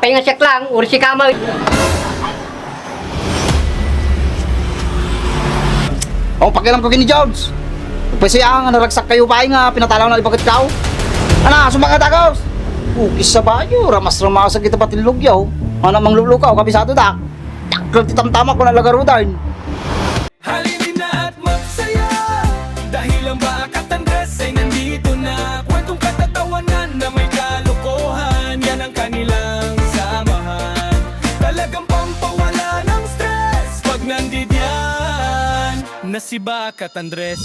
Papahinga siya lang, uri si kamay. Pakialam ko kini Jones. Pagpasayaan nga naragsak kayo pa nga pinatalaw na ibagit kao. Ana, sumagat agos. Ukis sa bayo, ramas-ramas kita patilog yaw. Ana mang lulukaw kabisado dak. Taklo titam-tama ko na lagarudan. Halinin na at magsaya dahil ang Bakat Andres ay nandito na. Kwentong katatawanan na may kalokohan, yan ang kanilang samahan. Talagang pampawala ng stress pag nandiyan na si Bakat Andres.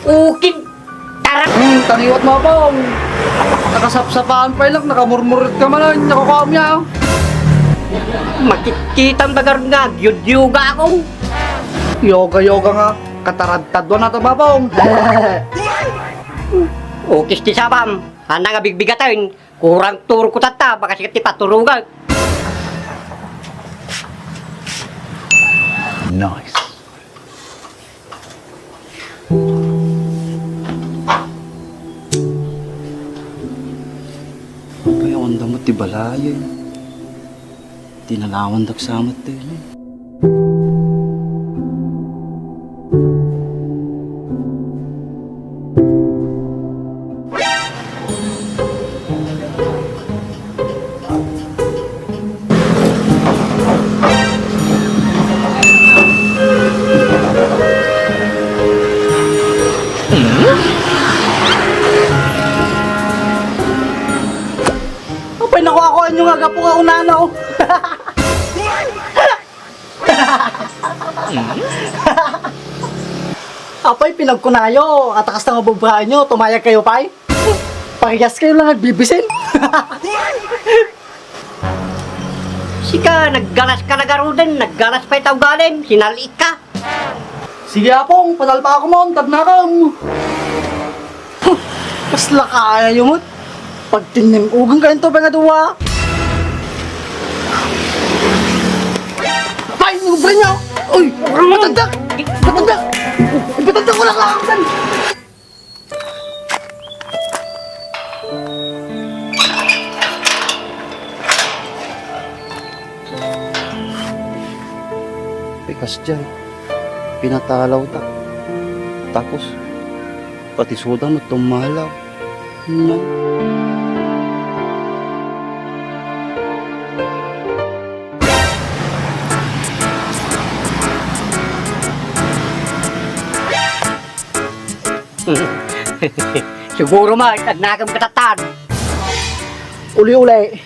Ukit! Tarap! Taniwat mo pong. Nakasapsapaan pa lang, nakamurmurit ka man, nakakawam niya. Makikitang bagar nga, gyud-yuga akong. Yoga-yoga nga, katarantadwa na ito babong. Ukis ti sabam, hana nga bigbigatayin. Kurang turo ko tata, baka sikat ti paturugan. Nice. Kaya ang damot ti balaya. Tinalawan dagsamat din. Apay naku ako ang yung agapo nga unanaw. Apay pinagkunayo, atakas na nga bubrahan nyo, tumayag kayo pay. Parehas kayo lang nagbibisin. Sika, naggalas ka na garudan, naggalas pa'y tawgalin, sinaliit ka. Sige apong, panalpa ako mo, tagnakam. Kasla kaya yumot. Pag tinimugang ka ito ba nga duwa? Ay, nubra niya! Uy! Batandak! Batandak! Batandak ko lang kakaktan! Pikas dyan. Pinatalaw ta. Tapos, pati sudan at tumalaw. Siguro ma, nagnagam katatan. Uli-uli.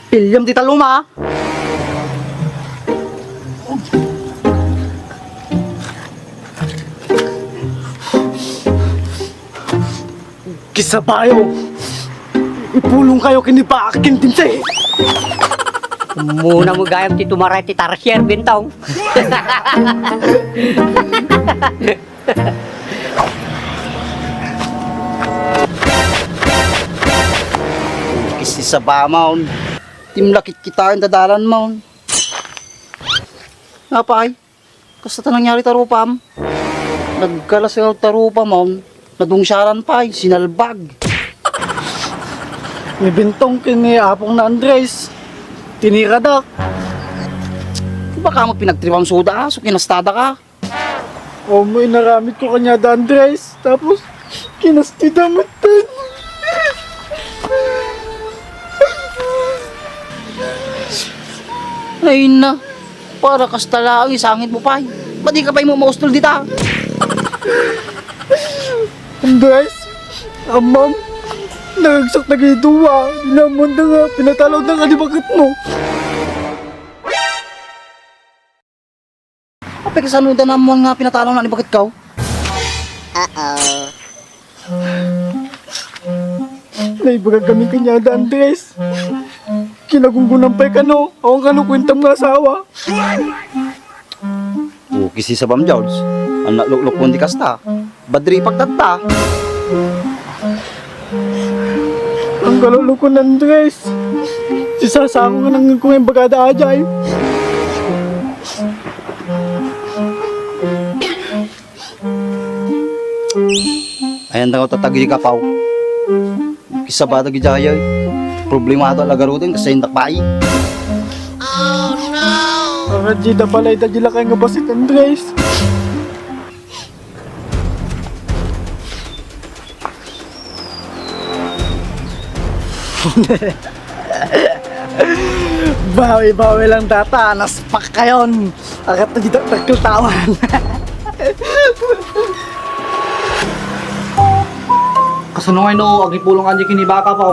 Pilyam di taluma. Kisabayo. Ipulong kayo kinipakin din sa Muna mo gayam ti tumaray ti tarsier bintong. Kisa ba, maun? Timlakit kita yung dadalan, maun. Nga pa ay, kasta ta nangyari tarupam. Nagkalas yung tarupa, maun. Nadungsyaran pa ay, sinalbag. May bintong kini apong na Andres. Tinira dak. Di ba ka mo pinagtriwang soda, so kinastada ka? O mo inaramit ko kanya da Andres. Tapos, kinasti damatan. Ay na, para kasta lang, isangit mo pa ay. Ba't di ka pa yung maustol dita? Andres, amam, nagagsak na gituwa. Dinamon na nga, pinatalaw na nga di bakit mo. Apay kasanudan naman nga pinatalaw na ni bakit ka? Naibaga kami kanya da Andres. Kinagunggunan pa'y kano, awang kano kwentang nga asawa. O, kisi sa Bam George. Ang naluklok mo di kasta. Badri pagtata. Ang kalolo ko ng Andres. Si Sasako nga nang kung yung bagada ajay. Ayan na ko tatagi ka pao. Kisa ba tagi jaya problema ato lagarutin kasi hindi pa Ang jida balay da jila kay nga basit Andres. Bawi-bawi lang data, naspak kayon. Akat na dito nagkultawan. kasanungay no agipulong kanji kini baka pa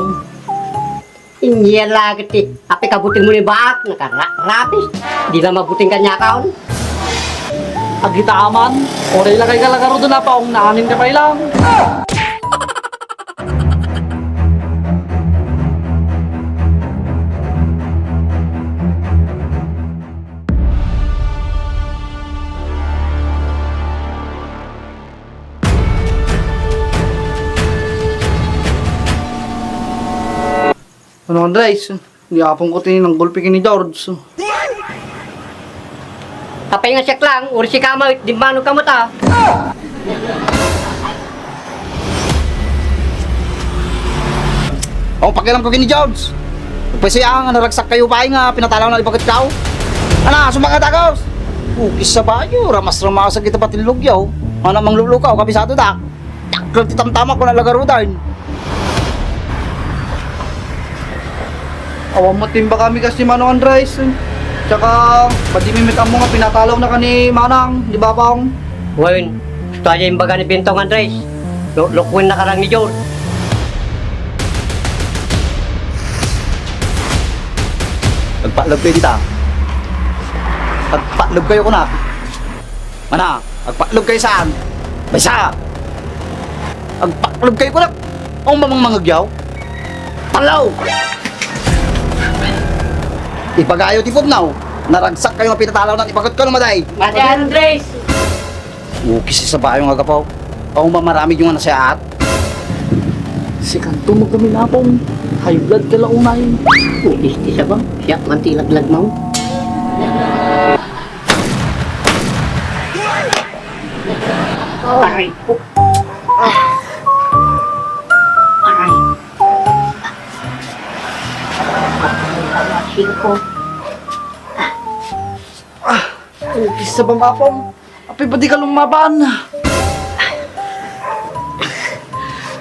Inya lagi ti. Api kabuting mo ni baak. Nakarapis. Di na mabuting kanya kaon. Agita aman, oray lang kay kalagaro doon na pa, kung naanin ka pa ilang. ano Andres hindi apong ko tinin ng gulpi kini George Kapay nga siyak lang. Uri si kamay. Di mano ka mo ta. ako pakialam ko kini George pagpasayaan nga naragsak kayo pa nga pinatalaw na ibakit ka ana sumagat agos kisa ba yun ramas sa kita patilog yaw ano mang lulukaw kabisado dak takal titamtama ko na lagarudan. Awang matimba kami kasi Manong Andres. Tsaka, padimimit ang mga pinatalaw na kani Manang, di ba Pong? Ngayon. Ito aja yung baga ni Bintong Andres. Lukwin na karang ni George. Agpalog kayo dita agpalog kayo ko na mana agpalog kayo saan baysa agpalog kayo ko na ang mamang mangagyaw palaw ipagayo ti Fubnaw naragsak kayo nga pinatalaw na ipagot ko na maday Mati Andres. kisi sa bayo nga gapaw ang mamaramig yung nasayaat Si Kanto mo kami napong, high blood ka lang unayin. Isti siya ba? Siya, mantilaglag mo. Aray po. Aray. Aray ko. Isa ba nga Pong? Api ba di ka lumaban?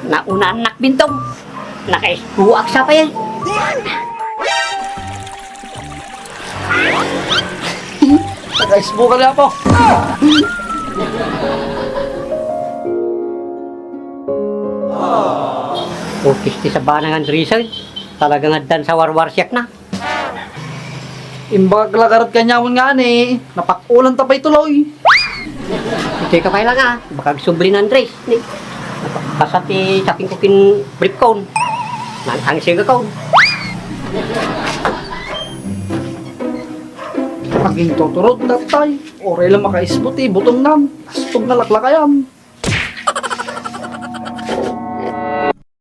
Nauna anak Bintong. Nakaisbuak siya pa yan. Nag-ice ka na po. Pukisti sa banang Andresan. Talagang adan sa warwar siyak na. Imbag lagarat kanyamon nga ni, napakulan tapay tuloy. Ito ka pa lang ah. Baka subli ng Andres. Kasati saping ko kin brief cone. Ang siya ka Paging tuturot datay, oray lang makaisputi, butong nan, astog na laklakayan.